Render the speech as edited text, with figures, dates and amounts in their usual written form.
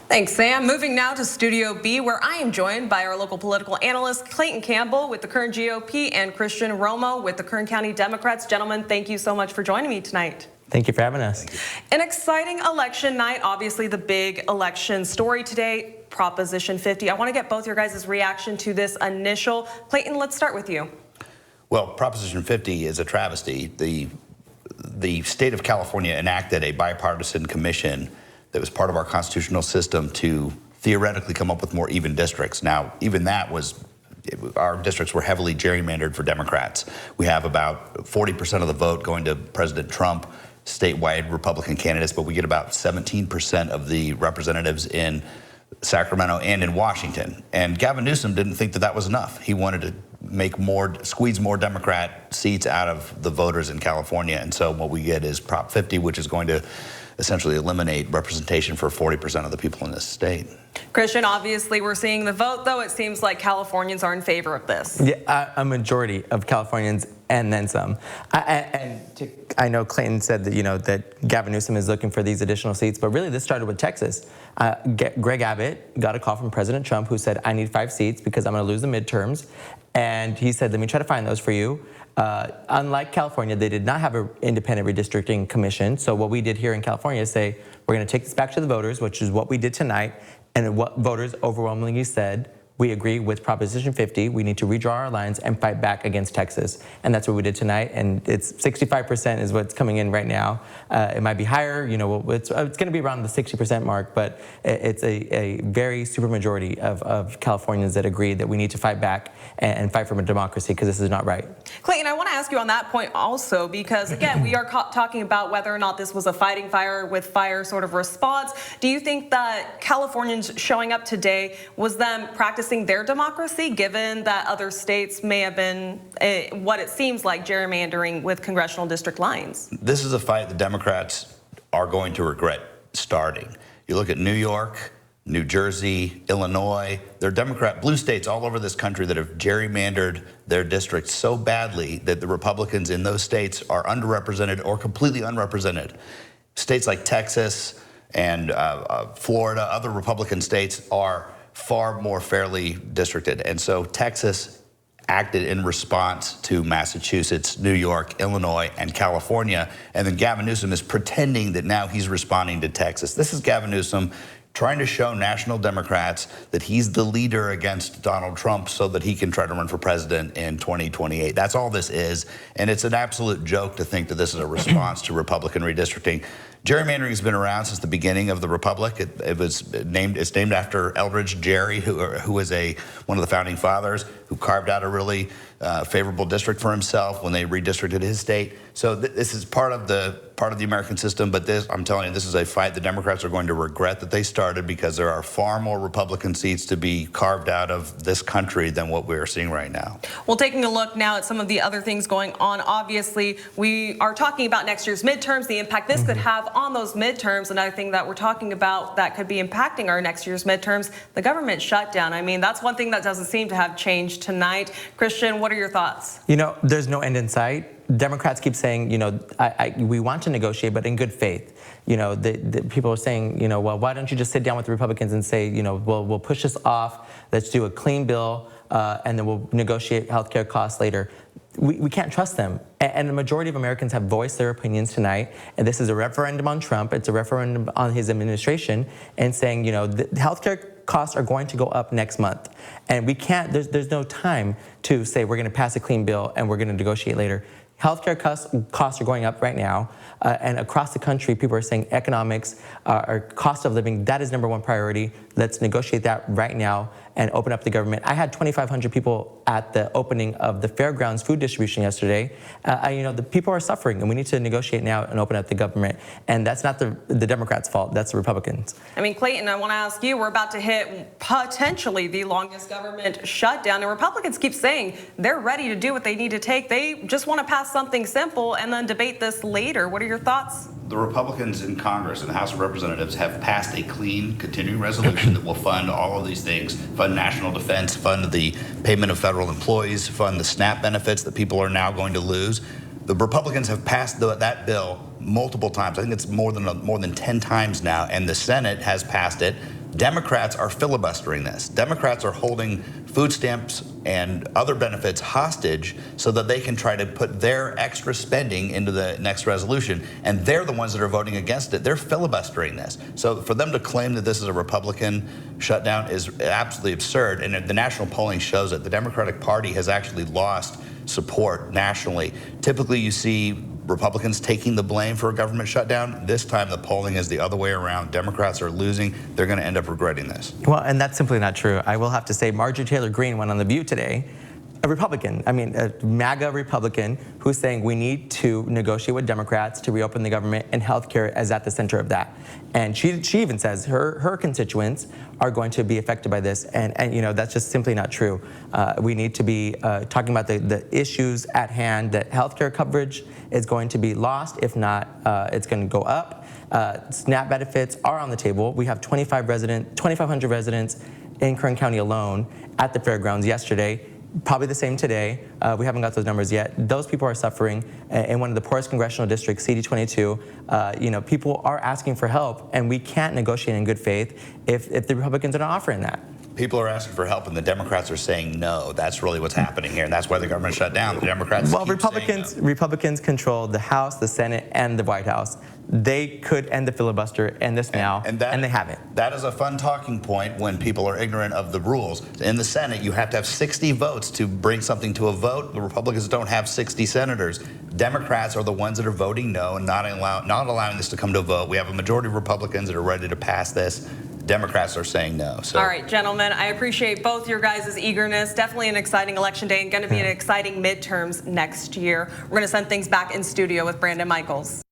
Thanks, Sam. Moving now to Studio B, where I am joined by our local political analyst, Clayton Campbell with the Kern GOP and Christian Romo with the Kern County Democrats. Gentlemen, thank you so much for joining me tonight. Thank you for having us. An exciting election night, obviously the big election story today, Proposition 50. I want to get both your guys' reaction to this initial. Clayton, let's start with you. Well, Proposition 50 is a travesty. The state of California enacted a bipartisan commission that was part of our constitutional system to theoretically come up with more even districts. Now, even that was, our districts were heavily gerrymandered for Democrats. We have about 40% of the vote going to President Trump, statewide Republican candidates, but we get about 17% of the representatives in Sacramento and in Washington. And Gavin Newsom didn't think that that was enough. He wanted to squeeze more Democrat seats out of the voters in California. And so what we get is Prop 50, which is going to essentially eliminate representation for 40% of the people in this state. Christian, obviously we're seeing the vote, though. It seems like Californians are in favor of this. Yeah, a majority of Californians and then some. I know Clayton said that, that Gavin Newsom is looking for these additional seats, but really this started with Texas. Greg Abbott got a call from President Trump who said, I need 5 seats because I'm going to lose the midterms. And he said, let me try to find those for you. Unlike California, they did not have an independent redistricting commission. So what we did here in California is say, we're going to take this back to the voters, which is what we did tonight. And what voters overwhelmingly said, we agree with Proposition 50. We need to redraw our lines and fight back against Texas. And that's what we did tonight. And it's 65% is what's coming in right now. It might be higher. It's going to be around the 60% mark. But it's a very supermajority of Californians that agree that we need to fight back and fight for a democracy because this is not right. Clayton, I want to ask you on that point also because, again, we are talking about whether or not this was a fighting fire with fire sort of response. Do you think that Californians showing up today was them practicing their democracy, given that other states may have been what it seems like gerrymandering with congressional district lines? This is a fight the Democrats are going to regret starting. You look at New York, New Jersey, Illinois, there are Democrat blue states all over this country that have gerrymandered their districts so badly that the Republicans in those states are underrepresented or completely unrepresented. States like Texas and Florida, other Republican states are far more fairly districted. And so Texas acted in response to Massachusetts, New York, Illinois, and California. And then Gavin Newsom is pretending that now he's responding to Texas. This is Gavin Newsom trying to show national Democrats that he's the leader against Donald Trump so that he can try to run for president in 2028. That's all this is. And it's an absolute joke to think that this is a response to Republican redistricting. Gerrymandering has been around since the beginning of the Republic. It's named after Elbridge Gerry, who was one of the founding fathers, who carved out a really favorable district for himself when they redistricted his state. So this is part of the American system. But I'm telling you, this is a fight the Democrats are going to regret that they started because there are far more Republican seats to be carved out of this country than what we are seeing right now. Well, taking a look now at some of the other things going on, obviously we are talking about next year's midterms, the impact this could have on those midterms. Another thing that we're talking about that could be impacting our next year's midterms, the government shutdown. I mean, that's one thing that doesn't seem to have changed tonight. Christian, what are your thoughts? There's no end in sight. Democrats keep saying, we want to negotiate, but in good faith. The people are saying, well, why don't you just sit down with the Republicans and say, we'll push this off. Let's do a clean bill, and then we'll negotiate healthcare costs later. We can't trust them. And the majority of Americans have voiced their opinions tonight. And this is a referendum on Trump. It's a referendum on his administration and saying, the healthcare costs are going to go up next month. And we can't, there's no time to say we're going to pass a clean bill and we're going to negotiate later. Healthcare costs are going up right now, and across the country, people are saying economics, or cost of living, that is #1 priority. Let's negotiate that right now and open up the government. I had 2,500 people at the opening of the fairgrounds food distribution yesterday. The people are suffering, and we need to negotiate now and open up the government. And that's not the Democrats' fault. That's the Republicans. I mean, Clayton, I want to ask you, we're about to hit potentially the longest government shutdown. And Republicans keep saying they're ready to do what they need to take. They just want to pass something simple and then debate this later. What are your thoughts? The Republicans in Congress and the House of Representatives have passed a clean, continuing resolution that will fund all of these things, fund national defense, fund the payment of federal employees, fund the SNAP benefits that people are now going to lose. The Republicans have passed that bill multiple times. I think it's more than 10 times now, and the Senate has passed it Democrats are filibustering this. Democrats are holding food stamps and other benefits hostage so that they can try to put their extra spending into the next resolution, and they're the ones that are voting against it. They're filibustering this. So for them to claim that this is a Republican shutdown is absolutely absurd, and the national polling shows it. The Democratic Party has actually lost support nationally. Typically, you see Republicans taking the blame for a government shutdown. This time, the polling is the other way around. Democrats are losing. They're going to end up regretting this. Well, and that's simply not true. I will have to say Marjorie Taylor Greene went on The View today, a Republican, a MAGA Republican, who's saying we need to negotiate with Democrats to reopen the government, and healthcare is at the center of that. And she even says her constituents are going to be affected by this, and that's just simply not true. We need to be talking about the issues at hand, that healthcare coverage is going to be lost. If not, it's going to go up. SNAP benefits are on the table. We have 2,500 residents in Kern County alone at the fairgrounds yesterday. Probably the same today. We haven't got those numbers yet. Those people are suffering in one of the poorest congressional districts, CD22. People are asking for help, and we can't negotiate in good faith if the Republicans are not offering that. People are asking for help, and the Democrats are saying no. That's really what's happening here, and that's why the government shut down. The Democrats keep Republicans saying no. Republicans control the House, the Senate, and the White House. They could end the filibuster and this now, and they haven't. That is a fun talking point when people are ignorant of the rules. In the Senate, you have to have 60 votes to bring something to a vote. The Republicans don't have 60 senators. Democrats are the ones that are voting no and not allowing this to come to a vote. We have a majority of Republicans that are ready to pass this. Democrats are saying no. So. All right, gentlemen, I appreciate both your guys' eagerness. Definitely an exciting election day and going to be an exciting midterms next year. We're going to send things back in studio with Brandon Michaels.